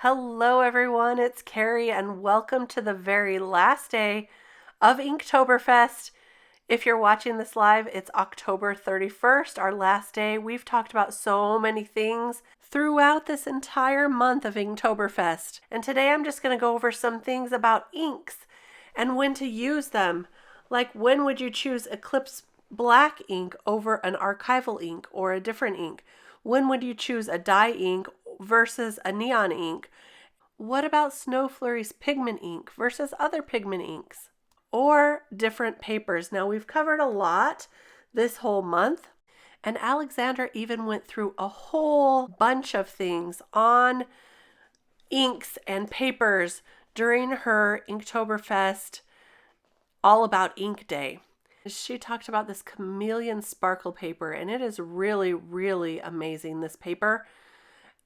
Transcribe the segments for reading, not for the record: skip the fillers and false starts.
Hello everyone, it's Kari and welcome to the very last day of INKtoberfest. If you're watching this live, it's October 31st, our last day. We've talked about so many things throughout this entire month of INKtoberfest. And today I'm just going to go over some things about inks and when to use them. Like when would you choose Eclipse black ink over an archival ink or a different ink? When would you choose a dye ink versus a neon ink? What about Snow Flurries pigment ink versus other pigment inks? Or different papers. Now we've covered a lot this whole month, and Alexandra even went through a whole bunch of things on inks and papers during her INKtoberfest All About Ink Day. She talked about this Chameleon sparkle paper, and it is really, really amazing, this paper.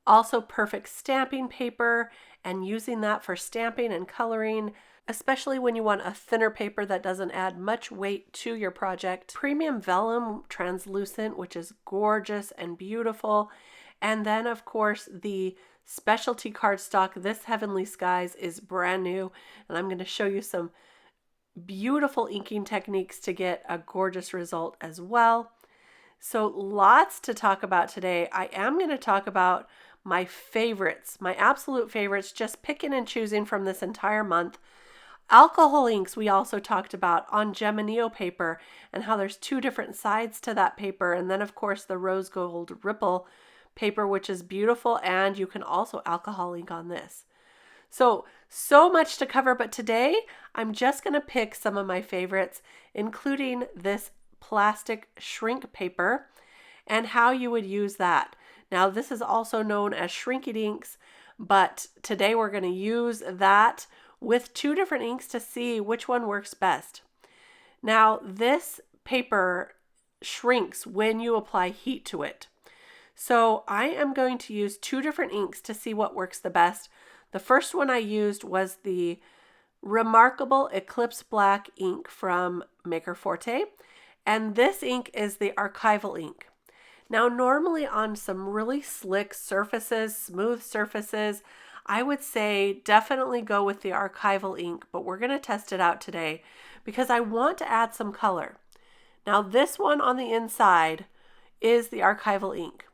Also perfect stamping paper, and using that for stamping and coloring, especially when you want a thinner paper that doesn't add much weight to your project. Premium vellum translucent, which is gorgeous and beautiful. And then of course the specialty cardstock, this Heavenly Skies, is brand new, and I'm going to show you some beautiful inking techniques to get a gorgeous result as well. So lots to talk about today. I am going to talk about my favorites, my absolute favorites, just picking and choosing from this entire month. Alcohol inks we also talked about on Geminio paper and how there's two different sides to that paper. And then of course the rose gold ripple paper, which is beautiful, and you can also alcohol ink on this. So much to cover, but today I'm just going to pick some of my favorites, including this plastic shrink paper and how you would use that. Now, this is also known as shrinky inks, but today we're going to use that with two different inks to see which one works best. Now, this paper shrinks when you apply heat to it. So I am going to use two different inks to see what works the best. The first one I used was the remarkable Eclipse black ink from Maker Forte, and this ink is the archival ink. Now, normally on some really slick surfaces, smooth surfaces, I would say definitely go with the archival ink, but we're going to test it out today because I want to add some color. Now, this one on the inside is the archival ink,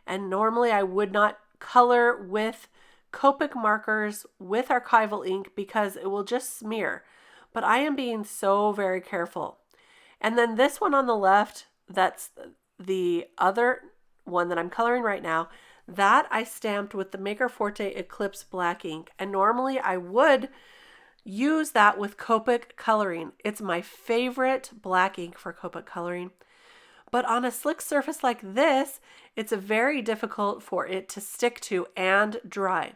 and normally I would not color with Copic markers with archival ink because it will just smear, but I am being so very careful. And then this one on the left, that's the other one that I'm coloring right now, that I stamped with the Maker Forte Eclipse black ink, and normally I would use that with Copic coloring. It's my favorite black ink for Copic coloring. But on a slick surface like this, it's very difficult for it to stick to and dry.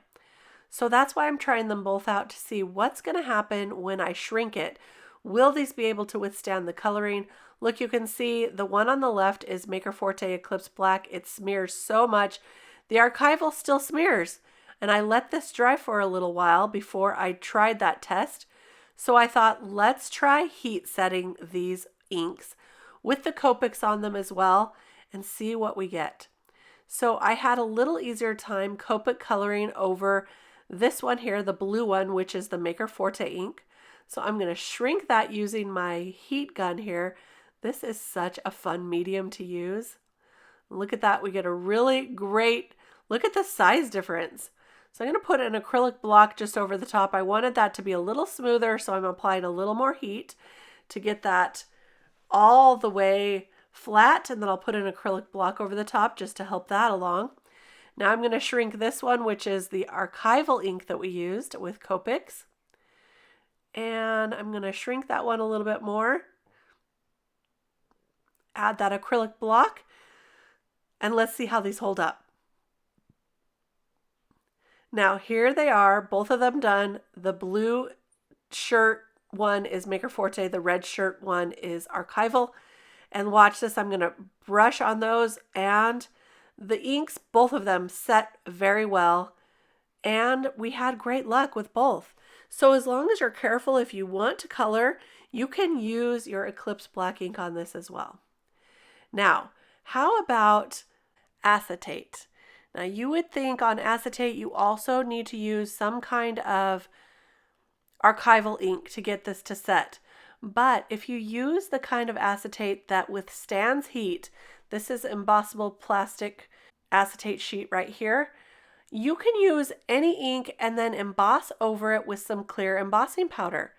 So that's why I'm trying them both out to see what's going to happen when I shrink it. Will these be able to withstand the coloring? Look, you can see the one on the left is Maker Forte Eclipse Black. It smears so much. The archival still smears. And I let this dry for a little while before I tried that test. So I thought, let's try heat setting these inks with the Copics on them as well and see what we get. So I had a little easier time Copic coloring over this one here, the blue one, which is the Maker Forte ink. So I'm going to shrink that using my heat gun here. This is such a fun medium to use. Look at that. We get a really great, look at the size difference. So I'm going to put an acrylic block just over the top. I wanted that to be a little smoother, so I'm applying a little more heat to get that all the way flat, and then I'll put an acrylic block over the top just to help that along. Now I'm going to shrink this one, which is the archival ink that we used with Copics. And I'm going to shrink that one a little bit more. Add that acrylic block. And let's see how these hold up. Now here they are, both of them done. The blue shirt one is Maker Forte. The red shirt one is archival. And watch this. I'm going to brush on those, and the inks, both of them, set very well, and we had great luck with both. So as long as you're careful, if you want to color, you can use your Eclipse black ink on this as well. Now, how about acetate? Now you would think on acetate you also need to use some kind of archival ink to get this to set. But if you use the kind of acetate that withstands heat, this is embossable plastic acetate sheet right here, you can use any ink and then emboss over it with some clear embossing powder.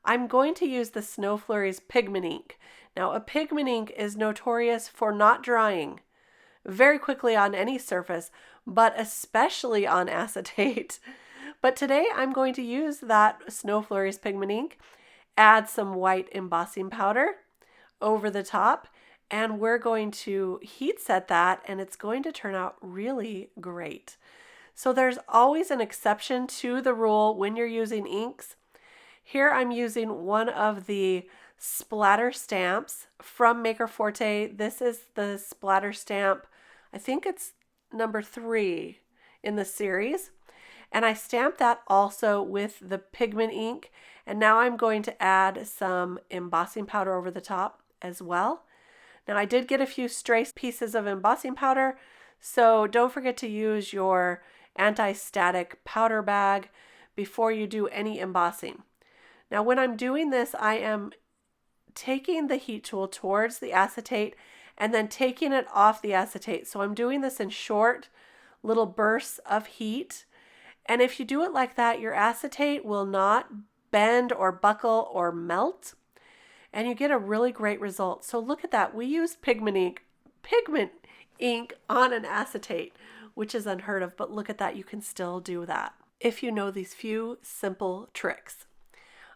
I'm going to use the Snow Flurries pigment ink. Now, a pigment ink is notorious for not drying very quickly on any surface, but especially on acetate. But today I'm going to use that Snow Flurries pigment ink, add some white embossing powder over the top, and we're going to heat set that, and it's going to turn out really great. So there's always an exception to the rule when you're using inks. Here I'm using one of the Splatter stamps from Maker Forte. This is the Splatter stamp, I think it's number 3 in the series. And I stamped that also with the pigment ink. And now I'm going to add some embossing powder over the top as well. Now I did get a few stray pieces of embossing powder, so don't forget to use your anti-static powder bag before you do any embossing. Now when I'm doing this, I am taking the heat tool towards the acetate and then taking it off the acetate. So I'm doing this in short little bursts of heat. And if you do it like that, your acetate will not bend or buckle or melt, and you get a really great result. So look at that. We used pigment ink on an acetate, which is unheard of, but look at that. You can still do that if you know these few simple tricks.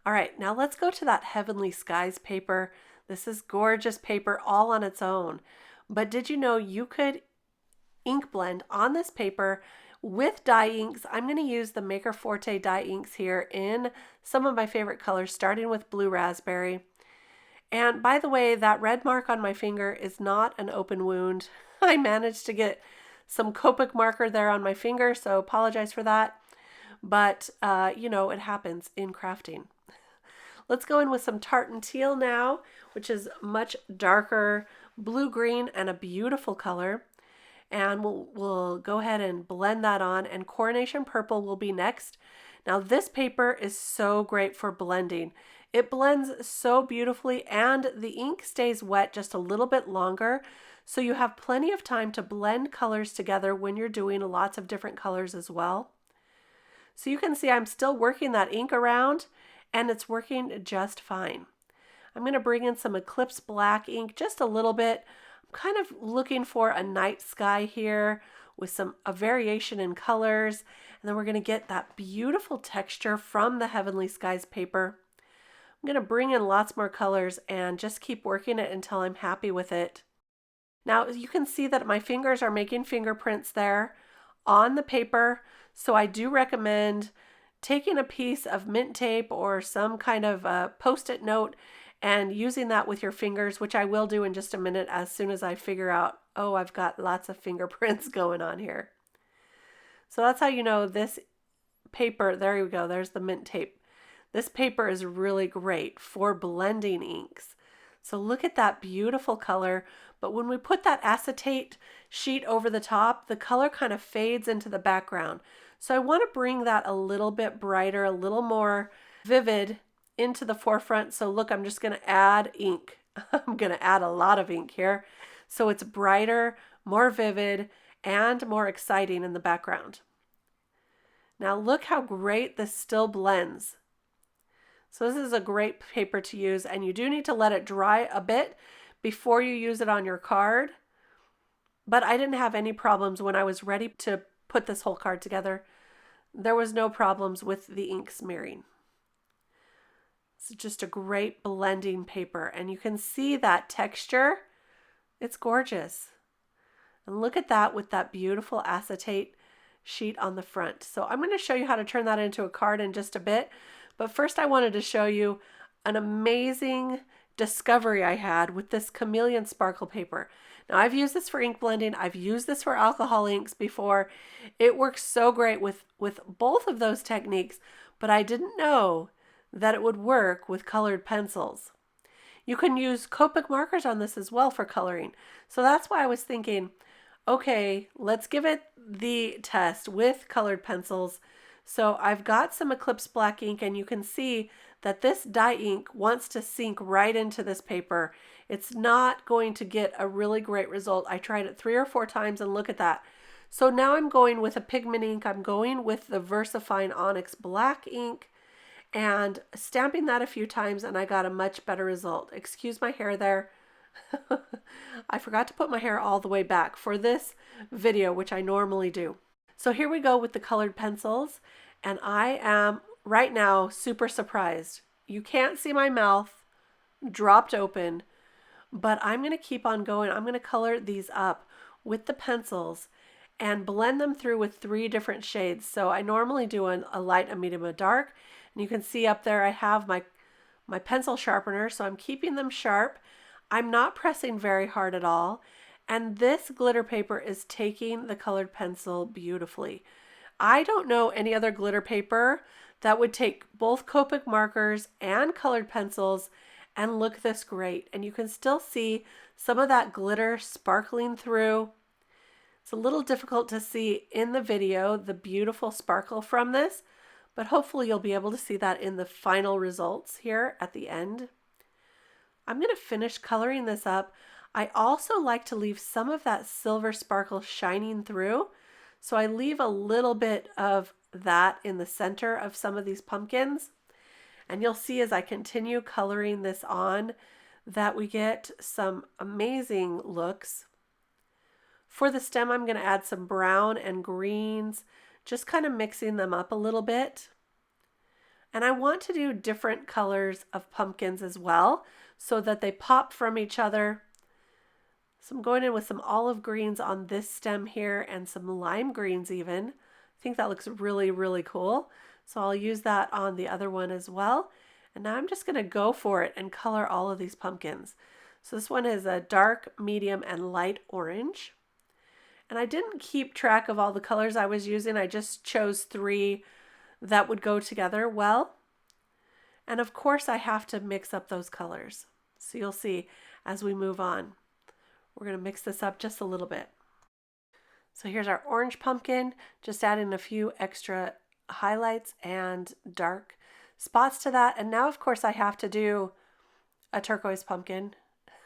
All right, now let's go to that Heavenly Skies paper. This is gorgeous paper all on its own. But did you know you could ink blend on this paper with dye inks? I'm going to use the Maker Forte dye inks here in some of my favorite colors, starting with Blue Raspberry. And by the way, that red mark on my finger is not an open wound. I managed to get some Copic marker there on my finger, so apologize for that. But, you know, it happens in crafting. Let's go in with some tartan teal now, which is much darker blue-green and a beautiful color. And we'll go ahead and blend that on, and Coronation Purple will be next. Now this paper is so great for blending. It blends so beautifully, and the ink stays wet just a little bit longer, so you have plenty of time to blend colors together when you're doing lots of different colors as well. So you can see I'm still working that ink around, and it's working just fine. I'm going to bring in some Eclipse black ink just a little bit. I'm kind of looking for a night sky here with a variation in colors, and then we're going to get that beautiful texture from the Heavenly Skies paper. I'm going to bring in lots more colors and just keep working it until I'm happy with it. Now you can see that my fingers are making fingerprints there on the paper, so I do recommend taking a piece of mint tape or some kind of post-it note and using that with your fingers, which I will do in just a minute as soon as I figure out, oh, I've got lots of fingerprints going on here. So that's how you know this paper, there you go, there's the mint tape. This paper is really great for blending inks. So look at that beautiful color, but when we put that acetate sheet over the top, the color kind of fades into the background. So I want to bring that a little bit brighter, a little more vivid into the forefront. So look, I'm just going to add ink. I'm going to add a lot of ink here. So it's brighter, more vivid, and more exciting in the background. Now look how great this still blends. So this is a great paper to use, and you do need to let it dry a bit before you use it on your card. But I didn't have any problems when I was ready to put this whole card together. There was no problems with the ink smearing. It's just a great blending paper, and you can see that texture. It's gorgeous. And look at that with that beautiful acetate sheet on the front. So I'm going to show you how to turn that into a card in just a bit. But first I wanted to show you an amazing discovery I had with this Chameleon sparkle paper. Now I've used this for ink blending. I've used this for alcohol inks before. It works so great with both of those techniques, but I didn't know that it would work with colored pencils. You can use Copic markers on this as well for coloring. So that's why I was thinking, Okay, let's give it the test with colored pencils. So I've got some Eclipse black ink, and you can see that this dye ink wants to sink right into this paper. It's not going to get a really great result. I tried it 3 or 4 times, and look at that. So now I'm going with a pigment ink. I'm going with the VersaFine Onyx black ink and stamping that a few times, and I got a much better result. Excuse my hair there. I forgot to put my hair all the way back for this video, which I normally do. So here we go with the colored pencils, and I am right now super surprised. You can't see my mouth dropped open, but I'm going to keep on going. I'm going to color these up with the pencils and blend them through with 3 different shades. So I normally do a light, a medium, a dark, and you can see up there I have my pencil sharpener, so I'm keeping them sharp. I'm not pressing very hard at all, and this glitter paper is taking the colored pencil beautifully. I don't know any other glitter paper that would take both Copic markers and colored pencils and look this great. And you can still see some of that glitter sparkling through. It's a little difficult to see in the video, the beautiful sparkle from this, but hopefully you'll be able to see that in the final results here at the end. I'm going to finish coloring this up. I also like to leave some of that silver sparkle shining through. So I leave a little bit of that in the center of some of these pumpkins. And you'll see as I continue coloring this on that we get some amazing looks. For the stem, I'm going to add some brown and greens, just kind of mixing them up a little bit. And I want to do different colors of pumpkins as well so that they pop from each other. So I'm going in with some olive greens on this stem here and some lime greens even. I think that looks really, really cool. So I'll use that on the other one as well. And now I'm just going to go for it and color all of these pumpkins. So this one is a dark, medium, and light orange. And I didn't keep track of all the colors I was using. I just chose 3 that would go together well. And of course I have to mix up those colors. So you'll see as we move on. We're going to mix this up just a little bit. So here's our orange pumpkin, just adding a few extra highlights and dark spots to that. And now of course I have to do a turquoise pumpkin.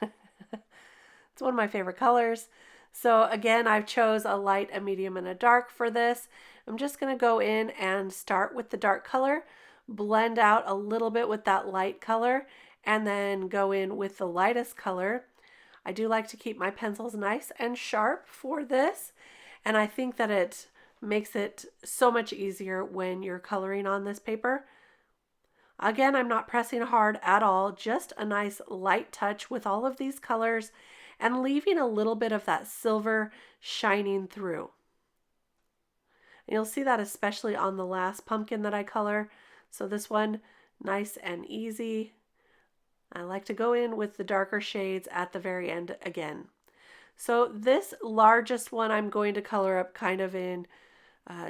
It's one of my favorite colors. So again, I've chose a light, a medium, and a dark for this. I'm just going to go in and start with the dark color, blend out a little bit with that light color, and then go in with the lightest color. I do like to keep my pencils nice and sharp for this, and I think that it makes it so much easier when you're coloring on this paper. Again, I'm not pressing hard at all, just a nice light touch with all of these colors and leaving a little bit of that silver shining through. And you'll see that especially on the last pumpkin that I color. So this one, nice and easy. I like to go in with the darker shades at the very end again. So this largest one I'm going to color up kind of in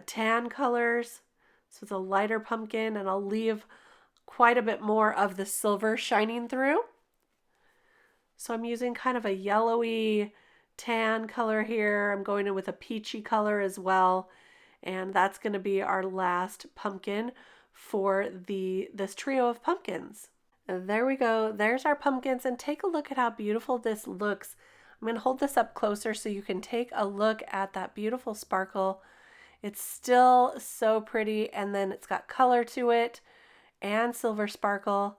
tan colors. So it's a lighter pumpkin, and I'll leave quite a bit more of the silver shining through. So I'm using kind of a yellowy tan color here. I'm going in with a peachy color as well. And that's going to be our last pumpkin for this trio of pumpkins. And there we go. There's our pumpkins, and take a look at how beautiful this looks. I'm going to hold this up closer so you can take a look at that beautiful sparkle. It's still so pretty, and then it's got color to it and silver sparkle.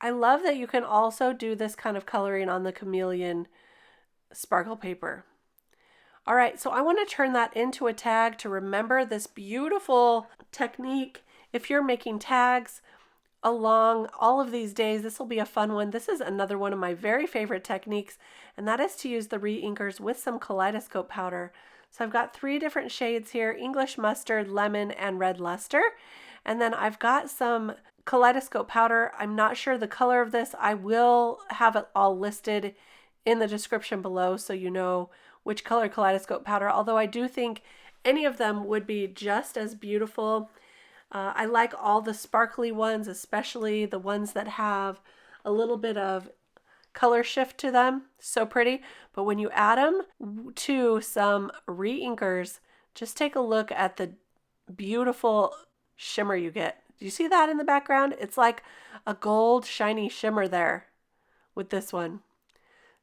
I love that you can also do this kind of coloring on the Chameleon sparkle paper. All right, so I want to turn that into a tag to remember this beautiful technique. If you're making tags along all of these days, this will be a fun one. This is another one of my very favorite techniques, and that is to use the re-inkers with some kaleidoscope powder. So I've got 3 different shades here: English Mustard, Lemon, and Red Luster. And then I've got some kaleidoscope powder. I'm not sure the color of this. I will have it all listed in the description below so you know which color kaleidoscope powder, although I do think any of them would be just as beautiful. I like all the sparkly ones, especially the ones that have a little bit of color shift to them. So pretty. But when you add them to some re-inkers, just take a look at the beautiful shimmer you get. Do you see that in the background? It's like a gold shiny shimmer there with this one.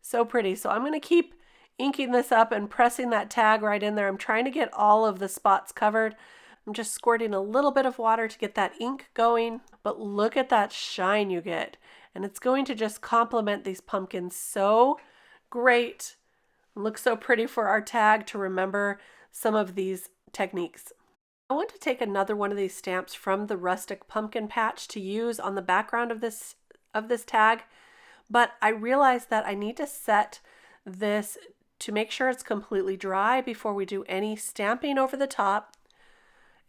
So pretty. So I'm going to keep inking this up and pressing that tag right in there. I'm trying to get all of the spots covered. I'm just squirting a little bit of water to get that ink going, but look at that shine you get. And it's going to just complement these pumpkins so great. Look so pretty for our tag to remember some of these techniques. I want to take another one of these stamps from the Rustic pumpkin patch to use on the background of this tag, but I realized that I need to set this to make sure it's completely dry before we do any stamping over the top.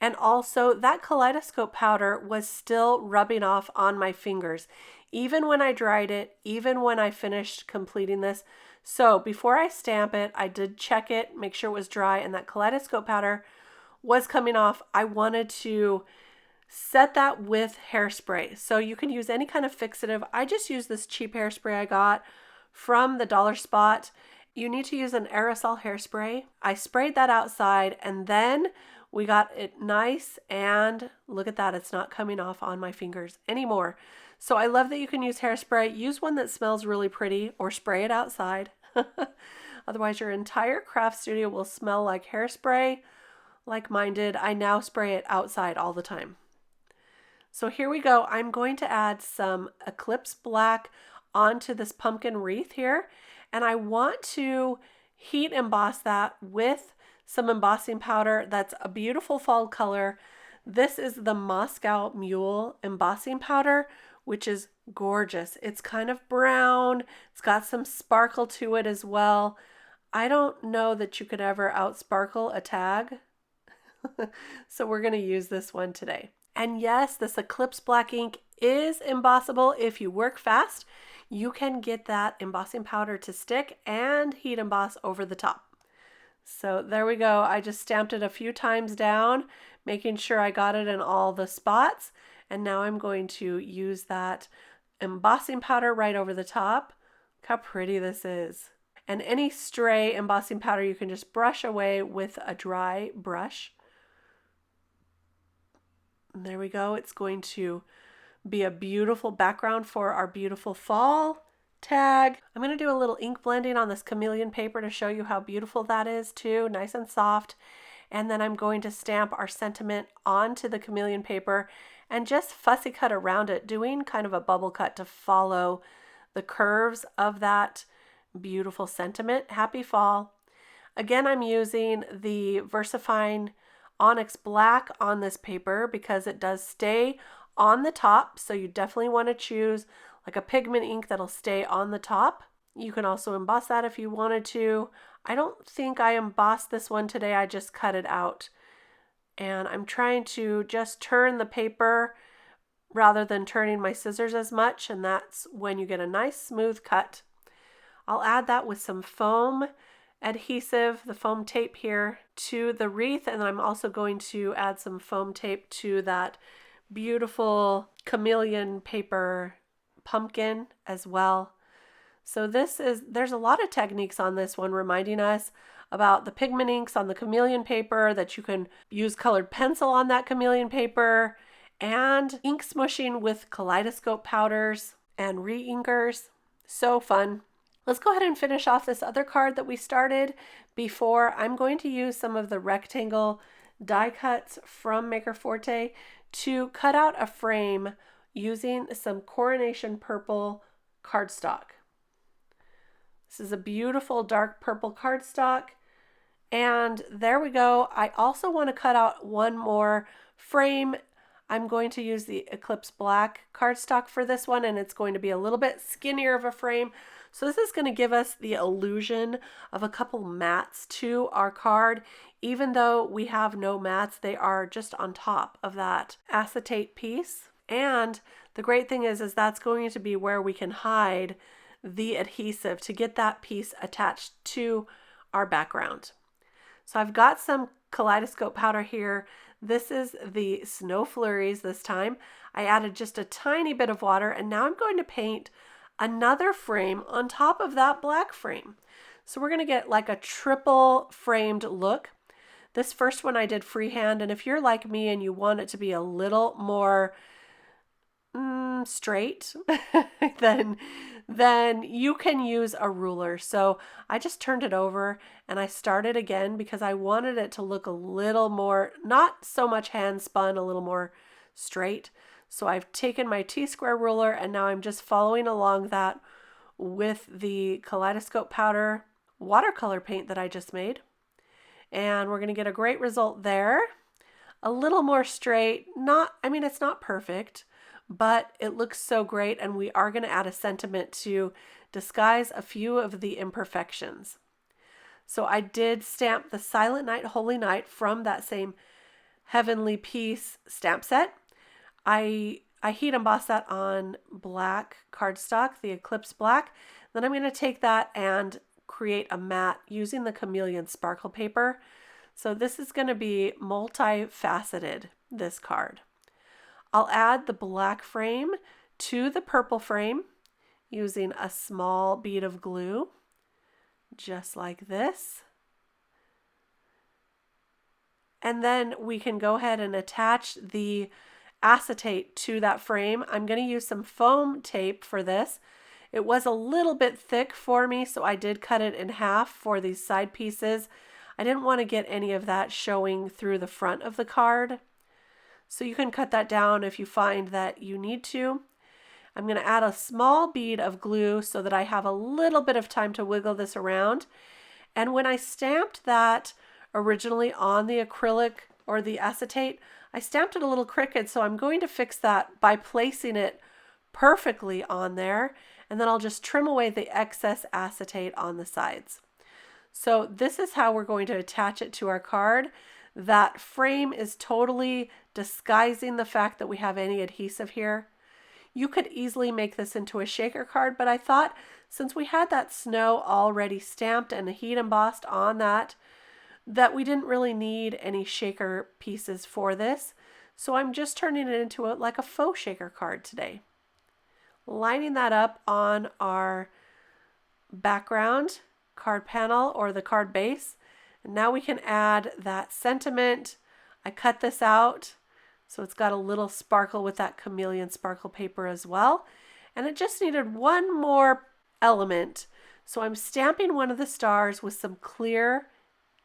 And also that kaleidoscope powder was still rubbing off on my fingers, even when I dried it, even when I finished completing this. So before I stamp it, I did check it, make sure it was dry, and that kaleidoscope powder was coming off. I wanted to set that with hairspray. So you can use any kind of fixative. I just used this cheap hairspray I got from the Dollar Spot. You need to use an aerosol hairspray. I sprayed that outside and then we got it nice, and look at that. It's not coming off on my fingers anymore. So I love that you can use hairspray. Use one that smells really pretty or spray it outside. Otherwise your entire craft studio will smell like hairspray. Like mine did. I now spray it outside all the time. So here we go. I'm going to add some Eclipse black onto this pumpkin wreath here, and I want to heat emboss that with some embossing powder. That's a beautiful fall color. This is the Moscow Mule embossing powder, which is gorgeous. It's kind of brown. It's got some sparkle to it as well. I don't know that you could ever outsparkle a tag. So we're going to use this one today. And yes, this Eclipse black ink is embossable. If you work fast, you can get that embossing powder to stick and heat emboss over the top. So there we go. I just stamped it a few times down, making sure I got it in all the spots. And now I'm going to use that embossing powder right over the top. Look how pretty this is. And any stray embossing powder you can just brush away with a dry brush. And there we go. It's going to be a beautiful background for our beautiful fall tag. I'm going to do a little ink blending on this Chameleon paper to show you how beautiful that is too, nice and soft. And then I'm going to stamp our sentiment onto the Chameleon paper and just fussy cut around it, doing kind of a bubble cut to follow the curves of that beautiful sentiment. Happy fall. Again, I'm using the VersaFine Onyx Black on this paper because it does stay on the top, so you definitely want to choose like a pigment ink that'll stay on the top. You can also emboss that if you wanted to. I don't think I embossed this one today, I just cut it out. And I'm trying to just turn the paper rather than turning my scissors as much, and that's when you get a nice smooth cut. I'll add that with some foam adhesive, the foam tape here, to the wreath, and I'm also going to add some foam tape to that beautiful Chameleon paper pumpkin as well. So there's a lot of techniques on this one, reminding us about the pigment inks on the Chameleon paper, that you can use colored pencil on that Chameleon paper, and ink smushing with kaleidoscope powders and re-inkers. So fun. Let's go ahead and finish off this other card that we started before. I'm going to use some of the rectangle die cuts from Maker Forte to cut out a frame using some Coronation Purple cardstock. This is a beautiful dark purple cardstock. And there we go. I also want to cut out one more frame. I'm going to use the Eclipse Black cardstock for this one, and it's going to be a little bit skinnier of a frame. So this is going to give us the illusion of a couple mats to our card. Even though we have no mats, they are just on top of that acetate piece. And the great thing is that's going to be where we can hide the adhesive to get that piece attached to our background. So I've got some kaleidoscope powder here. This is the Snow Flurries this time. I added just a tiny bit of water, and now I'm going to paint another frame on top of that black frame. So we're going to get like a triple framed look. This first one I did freehand, and if you're like me and you want it to be a little more straight, then you can use a ruler. So I just turned it over and I started again because I wanted it to look a little more, not so much hand spun, a little more straight. So I've taken my T-square ruler and now I'm just following along that with the kaleidoscope powder watercolor paint that I just made. And we're going to get a great result there. A little more straight, it's not perfect, but it looks so great, and we are going to add a sentiment to disguise a few of the imperfections. So I did stamp the Silent Night, Holy Night from that same Heavenly Peace stamp set. I heat emboss that on black cardstock, the Eclipse black. Then I'm going to take that and create a matte using the Chameleon sparkle paper. So this is going to be multifaceted, this card. I'll add the black frame to the purple frame using a small bead of glue, just like this. And then we can go ahead and attach the acetate to that frame. I'm going to use some foam tape for this. It was a little bit thick for me, so I did cut it in half for these side pieces. I didn't want to get any of that showing through the front of the card. So you can cut that down if you find that you need to. I'm going to add a small bead of glue so that I have a little bit of time to wiggle this around. And when I stamped that originally on the acrylic or the acetate, I stamped it a little crooked, so I'm going to fix that by placing it perfectly on there, and then I'll just trim away the excess acetate on the sides. So this is how we're going to attach it to our card. That frame is totally disguising the fact that we have any adhesive here. You could easily make this into a shaker card, but I thought since we had that snow already stamped and heat embossed on that we didn't really need any shaker pieces for this. So I'm just turning it into like a faux shaker card today. Lining that up on our background card panel or the card base. And now we can add that sentiment. I cut this out so it's got a little sparkle with that Chameleon sparkle paper as well. And it just needed one more element. So I'm stamping one of the stars with some clear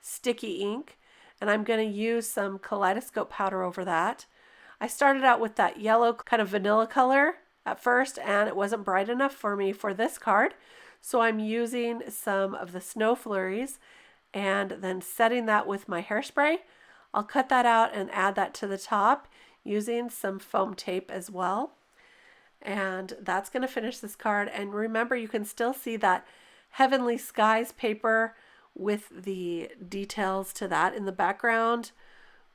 sticky ink, and I'm going to use some kaleidoscope powder over that. I started out with that yellow kind of vanilla color at first, and it wasn't bright enough for me for this card. So I'm using some of the snow flurries and then setting that with my hairspray. I'll cut that out and add that to the top using some foam tape as well. And that's going to finish this card. And remember, you can still see that Heavenly Skies paper with the details to that in the background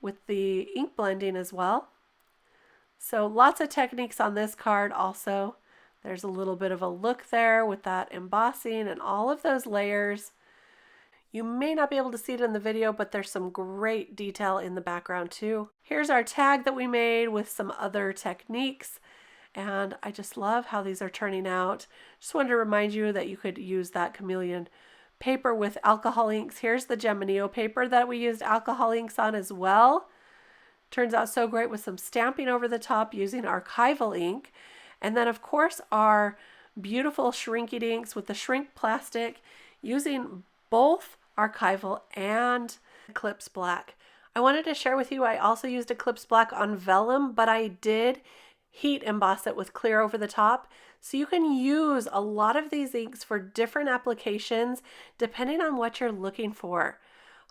with the ink blending as well. So lots of techniques on this card also. There's a little bit of a look there with that embossing and all of those layers. You may not be able to see it in the video, but there's some great detail in the background too. Here's our tag that we made with some other techniques. And I just love how these are turning out. Just wanted to remind you that you could use that Chameleon paper with alcohol inks. Here's the Geminio paper that we used alcohol inks on as well. Turns out so great with some stamping over the top using archival ink. And then of course our beautiful shrinking inks with the shrink plastic using both archival and Eclipse black. I wanted to share with you I also used Eclipse black on vellum, but I did heat emboss it with clear over the top. So you can use a lot of these inks for different applications depending on what you're looking for.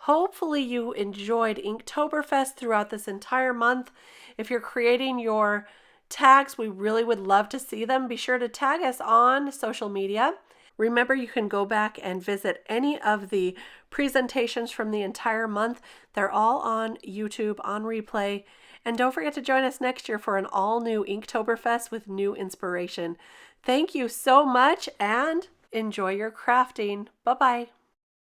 Hopefully you enjoyed Inktoberfest throughout this entire month. If you're creating your tags, we really would love to see them. Be sure to tag us on social media. Remember, you can go back and visit any of the presentations from the entire month. They're all on YouTube on replay. And don't forget to join us next year for an all-new Inktoberfest with new inspiration. Thank you so much and enjoy your crafting. Bye-bye.